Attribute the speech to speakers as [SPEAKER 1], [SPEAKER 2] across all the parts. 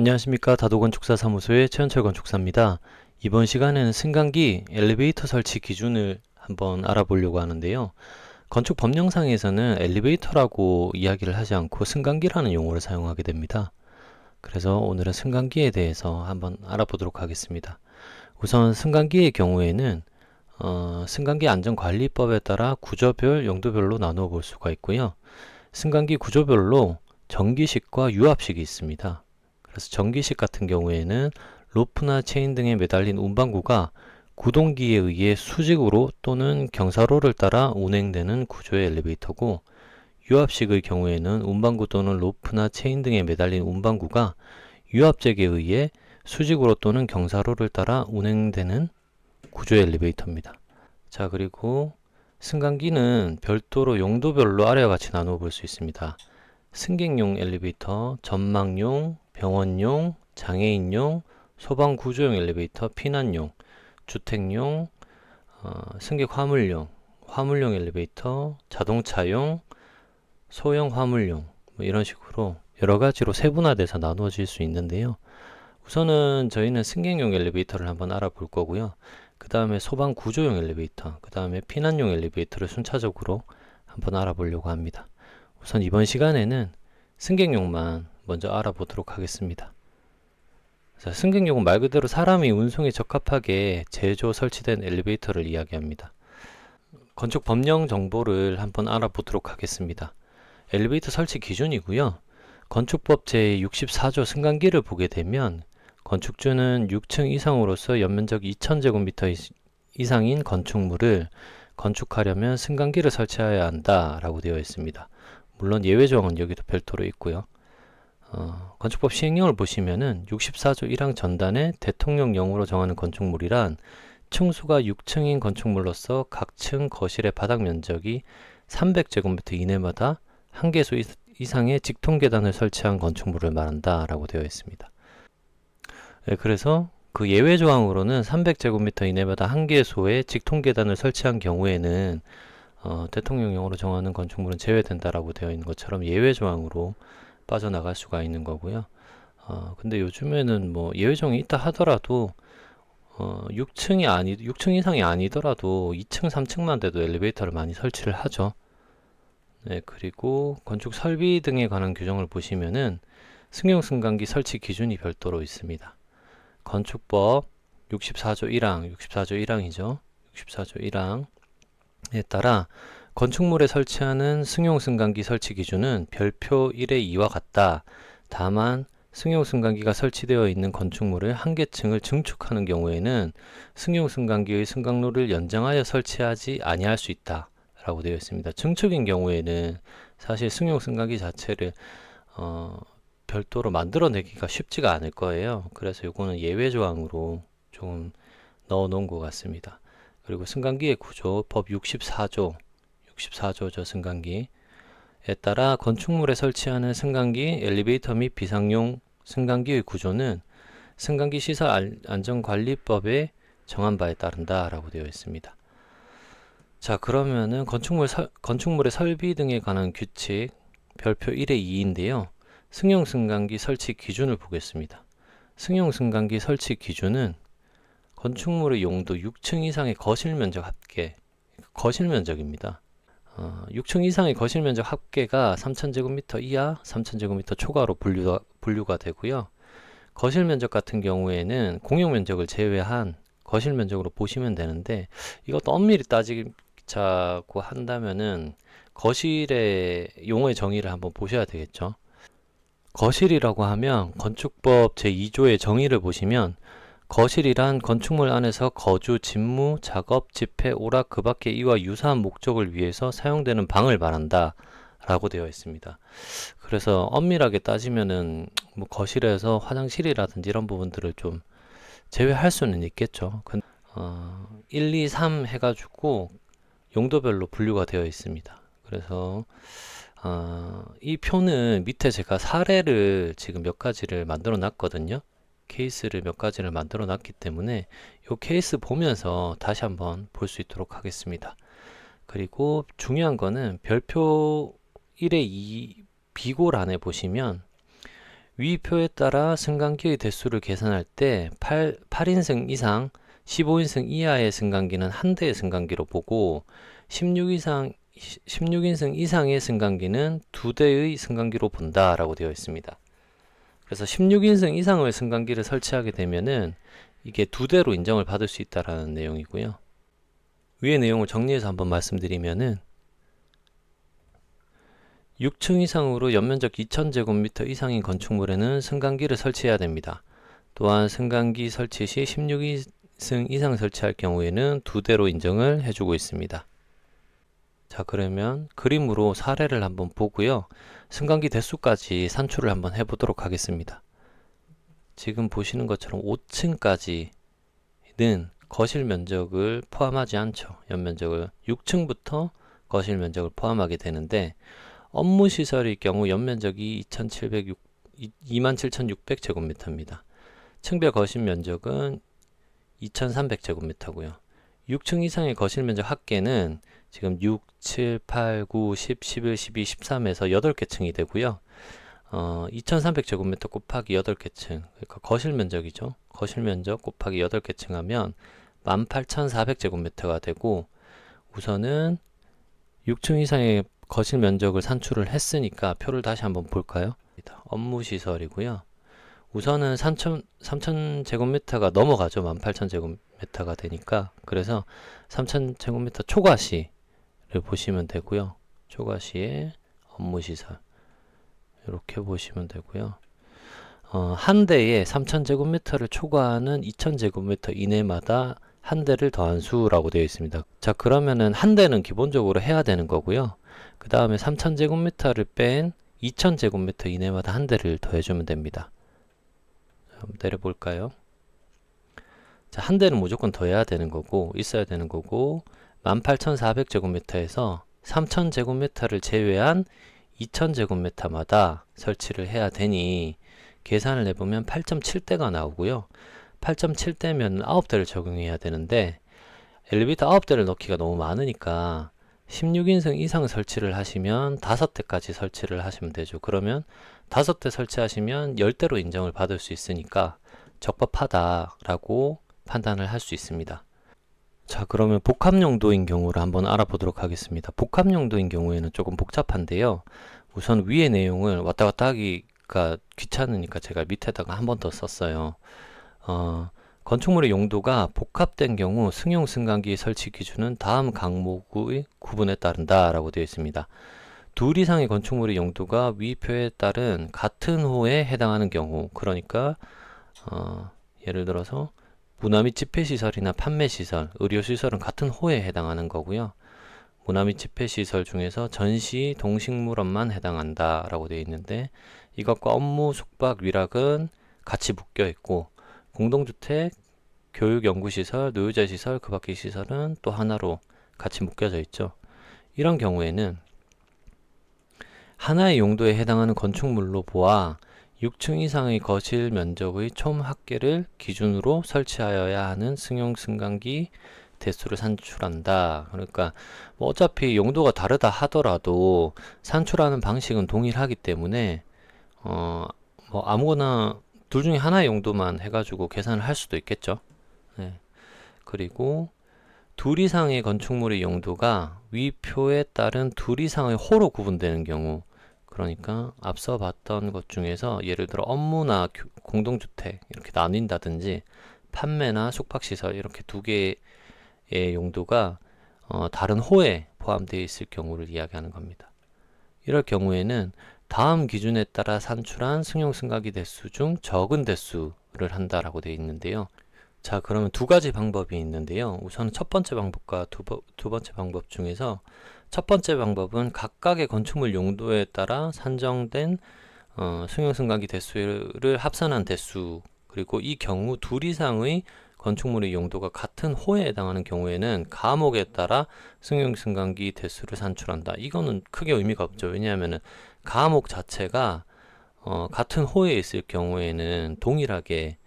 [SPEAKER 1] 안녕하십니까. 다도건축사 사무소의 최현철 건축사입니다. 이번 시간에는 승강기 엘리베이터 설치 기준을 한번 알아보려고 하는데요. 건축 법령상에서는 엘리베이터라고 이야기를 하지 않고 승강기라는 용어를 사용하게 됩니다. 그래서 오늘은 승강기에 대해서 한번 알아보도록 하겠습니다. 우선 승강기의 경우에는 승강기 안전관리법에 따라 구조별, 용도별로 나누어 볼 수가 있고요. 승강기 구조별로 전기식과 유압식이 있습니다. 그래서 전기식 같은 경우에는 로프나 체인 등에 매달린 운반구가 구동기에 의해 수직으로 또는 경사로를 따라 운행되는 구조의 엘리베이터고, 유압식의 경우에는 운반구 또는 로프나 체인 등에 매달린 운반구가 유압잭에 의해 수직으로 또는 경사로를 따라 운행되는 구조의 엘리베이터입니다. 자, 그리고 승강기는 별도로 용도별로 아래와 같이 나누어 볼 수 있습니다. 승객용 엘리베이터, 전망용, 병원용, 장애인용, 소방구조용 엘리베이터, 피난용, 주택용, 승객 화물용, 화물용 엘리베이터, 자동차용, 소형 화물용, 이런 식으로 여러 가지로 세분화돼서 나누어질 수 있는데요. 우선은 저희는 승객용 엘리베이터를 한번 알아볼 거고요. 그 다음에 소방구조용 엘리베이터, 그 다음에 피난용 엘리베이터를 순차적으로 한번 알아보려고 합니다. 우선 이번 시간에는 승객용만 먼저 알아보도록 하겠습니다. 자, 승객용은 말 그대로 사람이 운송에 적합하게 제조 설치된 엘리베이터를 이야기합니다. 건축 법령 정보를 한번 알아보도록 하겠습니다. 엘리베이터 설치 기준이고요. 건축법 제64조 승강기를 보게 되면 건축주는 6층 이상으로서 연면적 2000제곱미터 이상인 건축물을 건축하려면 승강기를 설치해야 한다 라고 되어 있습니다. 물론 예외 조항은 여기도 별도로 있고요. 건축법 시행령을 보시면은 64조 1항 전단에 대통령령으로 정하는 건축물이란 층수가 6층인 건축물로서 각 층 거실의 바닥 면적이 300제곱미터 이내마다 한 개소 이상의 직통계단을 설치한 건축물을 말한다 라고 되어 있습니다. 네, 그래서 그 예외 조항으로는 300제곱미터 이내마다 한 개소의 직통계단을 설치한 경우에는 대통령령으로 정하는 건축물은 제외된다라고 되어 있는 것처럼 예외 조항으로 빠져나갈 수가 있는 거고요. 근데 요즘에는 뭐 예외 조항이 있다 하더라도 6층 이상이 아니더라도 2층, 3층만 돼도 엘리베이터를 많이 설치를 하죠. 네, 그리고 건축 설비 등에 관한 규정을 보시면은 승용 승강기 설치 기준이 별도로 있습니다. 건축법 64조 1항이죠. 64조 1항에 따라 건축물에 설치하는 승용 승강기 설치 기준은 별표 1의 2와 같다. 다만 승용 승강기가 설치되어 있는 건축물의 한 개층을 증축하는 경우에는 승용 승강기의 승강로를 연장하여 설치하지 아니할 수 있다 라고 되어 있습니다. 증축인 경우에는 사실 승용 승강기 자체를 별도로 만들어내기가 쉽지가 않을 거예요. 그래서 이거는 예외 조항으로 좀 넣어 놓은 것 같습니다. 그리고 승강기의 구조 법 64조죠. 승강기에 따라 건축물에 설치하는 승강기, 엘리베이터 및 비상용 승강기의 구조는 승강기 시설 안전관리법에 정한 바에 따른다 라고 되어 있습니다. 자, 그러면은 건축물의 설비 등에 관한 규칙 별표 1의 2인데요. 승용 승강기 설치 기준을 보겠습니다. 승용 승강기 설치 기준은 건축물의 용도 6층 이상의 거실 면적 합계, 거실 면적입니다. 6층 이상의 거실 면적 합계가 3000제곱미터 이하, 3000제곱미터 초과로 분류가 되고요. 거실 면적 같은 경우에는 공용 면적을 제외한 거실 면적으로 보시면 되는데, 이것도 엄밀히 따지자고 한다면은 거실의 용어의 정의를 한번 보셔야 되겠죠. 거실이라고 하면 건축법 제2조의 정의를 보시면 거실이란 건축물 안에서 거주, 집무, 작업, 집회, 오락, 그 밖의 이와 유사한 목적을 위해서 사용되는 방을 말한다 라고 되어 있습니다. 그래서 엄밀하게 따지면은 뭐 거실에서 화장실이라든지 이런 부분들을 좀 제외할 수는 있겠죠. 1, 2, 3 해가지고 용도별로 분류가 되어 있습니다. 그래서 이 표는 밑에 제가 사례를 지금 몇 가지를 만들어 놨거든요. 케이스를 몇 가지를 만들어 놨기 때문에 이 케이스 보면서 다시 한번 볼 수 있도록 하겠습니다. 그리고 중요한 거는 별표 1의 2 비골 안에 보시면 위 표에 따라 승강기의 대수를 계산할 때 8인승 이상, 15인승 이하의 승강기는 한 대의 승강기로 보고 16인승 이상의 승강기는 두 대의 승강기로 본다라고 되어 있습니다. 그래서 16인승 이상의 승강기를 설치하게 되면은 이게 두 대로 인정을 받을 수 있다라는 내용이고요. 위의 내용을 정리해서 한번 말씀드리면은 6층 이상으로 연면적 2000제곱미터 이상인 건축물에는 승강기를 설치해야 됩니다. 또한 승강기 설치 시 16인승 이상 설치할 경우에는 두 대로 인정을 해주고 있습니다. 자, 그러면 그림으로 사례를 한번 보고요. 승강기 대수까지 산출을 한번 해보도록 하겠습니다. 지금 보시는 것처럼 5층까지는 거실 면적을 포함하지 않죠. 연면적을 6층부터 거실 면적을 포함하게 되는데 업무 시설의 경우 연면적이 27,600제곱미터입니다. 층별 거실 면적은 2,300제곱미터고요. 6층 이상의 거실 면적 합계는 지금 6, 7, 8, 9, 10, 11, 12, 13에서 8개 층이 되고요. 2,300제곱미터 곱하기 8개 층, 그러니까 거실 면적이죠. 거실 면적 곱하기 8개 층 하면 18,400제곱미터가 되고, 우선은 6층 이상의 거실 면적을 산출을 했으니까 표를 다시 한번 볼까요? 업무 시설이고요. 우선은 3,000제곱미터가 넘어가죠. 18,000제곱미터가 되니까. 그래서 3,000제곱미터 초과시를 보시면 되고요. 초과시의 업무 시설 이렇게 보시면 되고요. 한 대에 3,000제곱미터를 초과하는 2,000제곱미터 이내마다 한 대를 더한 수라고 되어 있습니다. 자, 그러면은 한 대는 기본적으로 해야 되는 거고요. 그 다음에 3,000제곱미터를 뺀 2,000제곱미터 이내마다 한 대를 더해주면 됩니다. 한번 내려볼까요? 자, 한 대는 무조건 더해야 되는 거고, 있어야 되는 거고, 18,400제곱미터에서 3,000제곱미터를 제외한 2,000제곱미터마다 설치를 해야 되니, 계산을 해보면 8.7대가 나오고요. 8.7대면 9대를 적용해야 되는데 엘리베이터 9대를 넣기가 너무 많으니까 16인승 이상 설치를 하시면 5대까지 설치를 하시면 되죠. 그러면 5대 설치하시면 10대로 인정을 받을 수 있으니까 적법하다라고 판단을 할 수 있습니다. 자, 그러면 복합 용도인 경우를 한번 알아보도록 하겠습니다. 복합 용도인 경우에는 조금 복잡한데요. 우선 위의 내용을 왔다 갔다 하기가 귀찮으니까 제가 밑에다가 한 번 더 썼어요. 건축물의 용도가 복합된 경우 승용 승강기 설치 기준은 다음 항목의 구분에 따른다 라고 되어 있습니다. 둘 이상의 건축물의 용도가 위 표에 따른 같은 호에 해당하는 경우, 그러니까 예를 들어서 문화 및 집회시설이나 판매시설, 의료시설은 같은 호에 해당하는 거고요. 문화 및 집회시설 중에서 전시, 동식물원만 해당한다 라고 되어 있는데, 이것과 업무, 숙박, 위락은 같이 묶여 있고, 공동주택, 교육연구시설, 노유자시설, 그 밖의 시설은 또 하나로 같이 묶여져 있죠. 이런 경우에는 하나의 용도에 해당하는 건축물로 보아 6층 이상의 거실 면적의 총 합계를 기준으로 설치하여야 하는 승용 승강기 대수를 산출한다. 그러니까 뭐 어차피 용도가 다르다 하더라도 산출하는 방식은 동일하기 때문에 뭐 아무거나 둘 중에 하나의 용도만 해가지고 계산을 할 수도 있겠죠. 네. 그리고 둘 이상의 건축물의 용도가 위 표에 따른 둘 이상의 호로 구분되는 경우, 그러니까 앞서 봤던 것 중에서 예를 들어 업무나 공동주택 이렇게 나뉜다든지 판매나 숙박시설 이렇게 두 개의 용도가 다른 호에 포함되어 있을 경우를 이야기하는 겁니다. 이럴 경우에는 다음 기준에 따라 산출한 승용 승강기 대수 중 적은 대수를 한다라고 되어 있는데요. 자, 그러면 두 가지 방법이 있는데요. 우선 첫 번째 방법과 두 번째 방법 중에서 첫 번째 방법은 각각의 건축물 용도에 따라 산정된 승용 승강기 대수를 합산한 대수, 그리고 이 경우 둘 이상의 건축물의 용도가 같은 호에 해당하는 경우에는 가목에 따라 승용 승강기 대수를 산출한다. 이거는 크게 의미가 없죠. 왜냐하면 가목 자체가 같은 호에 있을 경우에는 동일하게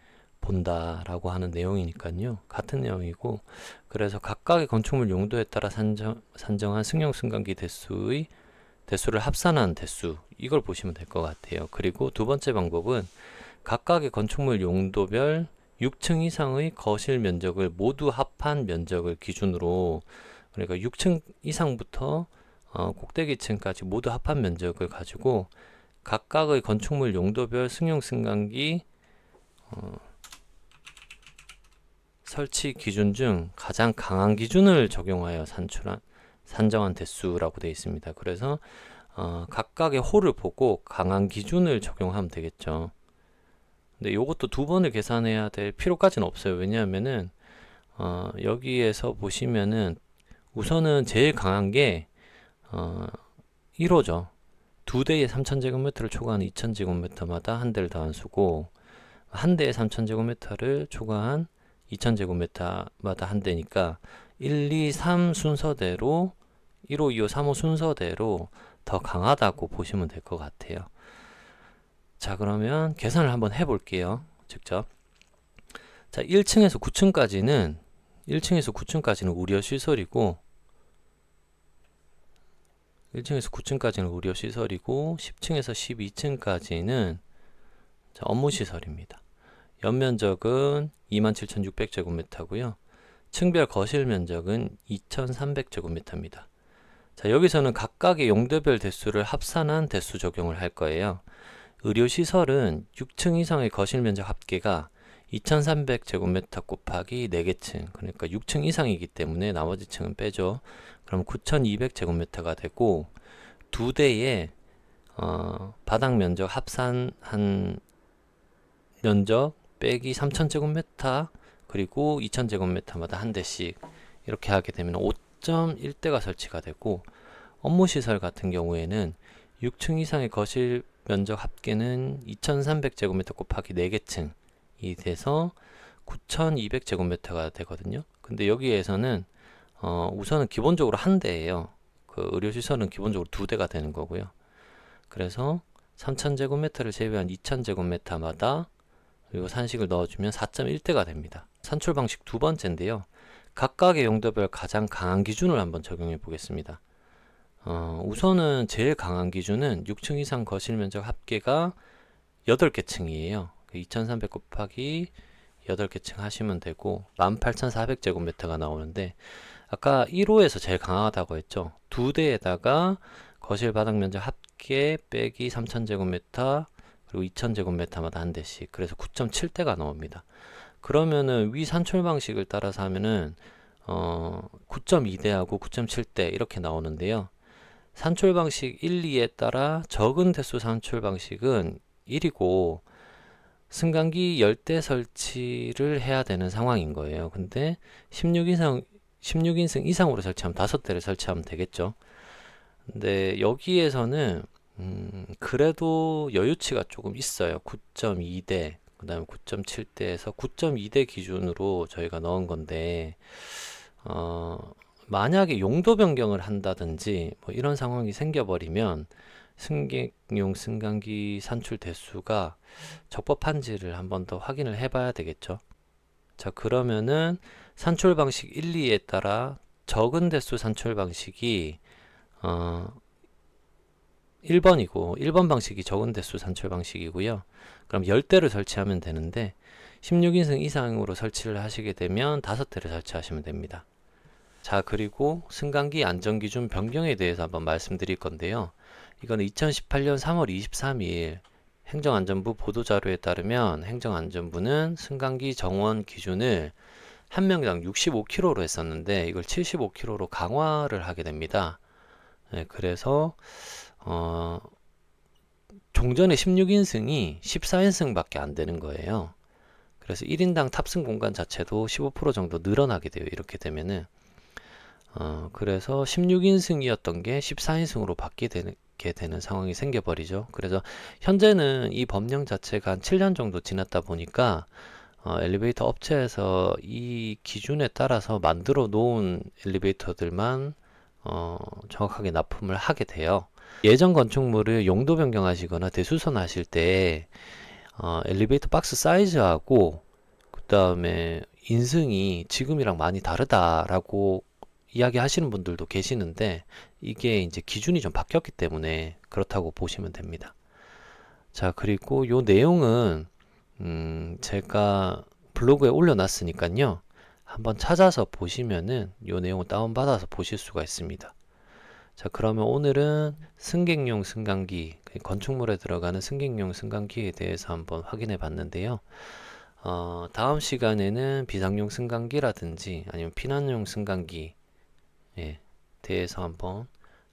[SPEAKER 1] 본다라고 하는 내용이니까요. 같은 내용이고, 그래서 각각의 건축물 용도에 따라 산정한 승용 승강기 대수의 대수를 합산한 대수, 이걸 보시면 될 것 같아요. 그리고 두 번째 방법은 각각의 건축물 용도별 6층 이상의 거실 면적을 모두 합한 면적을 기준으로, 그러니까 6층 이상부터 꼭대기층까지 모두 합한 면적을 가지고 각각의 건축물 용도별 승용 승강기 설치 기준 중 가장 강한 기준을 적용하여 산정한 대수라고 되어 있습니다. 그래서 각각의 홀을 보고 강한 기준을 적용하면 되겠죠. 근데 이것도 두 번을 계산해야 될 필요까지는 없어요. 왜냐하면은 여기에서 보시면은 우선은 제일 강한 게 1호죠. 두 대의 3000제곱미터를 초과한 2000제곱미터마다 한 대를 더한 수고, 한 대의 3000제곱미터를 초과한 2000제곱미터마다 한 대니까 1, 2, 3 순서대로 1호, 2호, 3호 순서대로 더 강하다고 보시면 될 것 같아요. 자, 그러면 계산을 한번 해볼게요. 직접. 자, 1층에서 9층까지는 우려 시설이고 10층에서 12층까지는 업무 시설입니다. 연면적은 27,600제곱미터고요. 층별 거실 면적은 2,300제곱미터입니다. 자, 여기서는 각각의 용도별 대수를 합산한 대수 적용을 할 거예요. 의료시설은 6층 이상의 거실 면적 합계가 2300제곱미터 곱하기 4개 층, 그러니까 6층 이상이기 때문에 나머지 층은 빼죠. 그럼 9200제곱미터가 되고, 두 대의 바닥 면적 합산한 면적 빼기 3000제곱미터 그리고 2000제곱미터마다 한 대씩 이렇게 하게 되면 5.1대가 설치가 되고, 업무시설 같은 경우에는 6층 이상의 거실 면적 합계는 2300제곱미터 곱하기 4개 층이 돼서 9200제곱미터가 되거든요. 근데 여기에서는 우선은 기본적으로 한 대예요. 그 의료시설은 기본적으로 두 대가 되는 거고요. 그래서 3000제곱미터를 제외한 2000제곱미터마다 그리고 산식을 넣어주면 4.1대가 됩니다. 산출 방식 두 번째인데요. 각각의 용도별 가장 강한 기준을 한번 적용해 보겠습니다. 우선은 제일 강한 기준은 6층 이상 거실 면적 합계가 8개 층이에요. 2300 곱하기 8개 층 하시면 되고 18,400제곱미터가 나오는데, 아까 1호에서 제일 강하다고 했죠. 두 대에다가 거실 바닥 면적 합계 빼기 3000제곱미터 그리고 2000제곱미터마다 한 대씩, 그래서 9.7대가 나옵니다. 그러면은 위 산출 방식을 따라서 하면은 9.2대하고 9.7대 이렇게 나오는데요. 산출 방식 1, 2에 따라 적은 대수 산출 방식은 1이고 승강기 10대 설치를 해야 되는 상황인 거예요. 근데 16인승 이상으로 설치하면 5대를 설치하면 되겠죠. 근데 여기에서는 그래도 여유치가 조금 있어요. 9.2대, 그 다음에 9.7대에서 9.2대 기준으로 저희가 넣은 건데, 만약에 용도 변경을 한다든지 뭐 이런 상황이 생겨버리면 승객용 승강기 산출 대수가 적법한지를 한번 더 확인을 해봐야 되겠죠. 자, 그러면은 산출 방식 1, 2에 따라 적은 대수 산출 방식이 1번이고 1번 방식이 적은 대수 산출 방식이고요. 그럼 10대를 설치하면 되는데 16인승 이상으로 설치를 하시게 되면 5대를 설치하시면 됩니다. 자, 그리고 승강기 안전기준 변경에 대해서 한번 말씀드릴 건데요. 이거는 2018년 3월 23일 행정안전부 보도자료에 따르면 행정안전부는 승강기 정원 기준을 한 명당 65kg로 했었는데 이걸 75kg로 강화를 하게 됩니다. 네, 그래서 종전에 16인승이 14인승밖에 안 되는 거예요. 그래서 1인당 탑승 공간 자체도 15% 정도 늘어나게 돼요. 이렇게 되면은 그래서 16인승이었던 게 14인승으로 바뀌게 되는 상황이 생겨버리죠. 그래서 현재는 이 법령 자체가 한 7년 정도 지났다 보니까 엘리베이터 업체에서 이 기준에 따라서 만들어 놓은 엘리베이터들만 정확하게 납품을 하게 돼요. 예전 건축물을 용도 변경하시거나 대수선 하실 때 엘리베이터 박스 사이즈하고 그 다음에 인승이 지금이랑 많이 다르다라고 이야기 하시는 분들도 계시는데 이게 이제 기준이 좀 바뀌었기 때문에 그렇다고 보시면 됩니다. 자, 그리고 요 내용은 제가 블로그에 올려놨으니까요. 한번 찾아서 보시면은 요 내용을 다운받아서 보실 수가 있습니다. 자, 그러면 오늘은 승객용 승강기, 건축물에 들어가는 승객용 승강기에 대해서 한번 확인해 봤는데요. 다음 시간에는 비상용 승강기라든지 아니면 피난용 승강기에 대해서 한번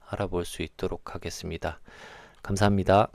[SPEAKER 1] 알아볼 수 있도록 하겠습니다. 감사합니다.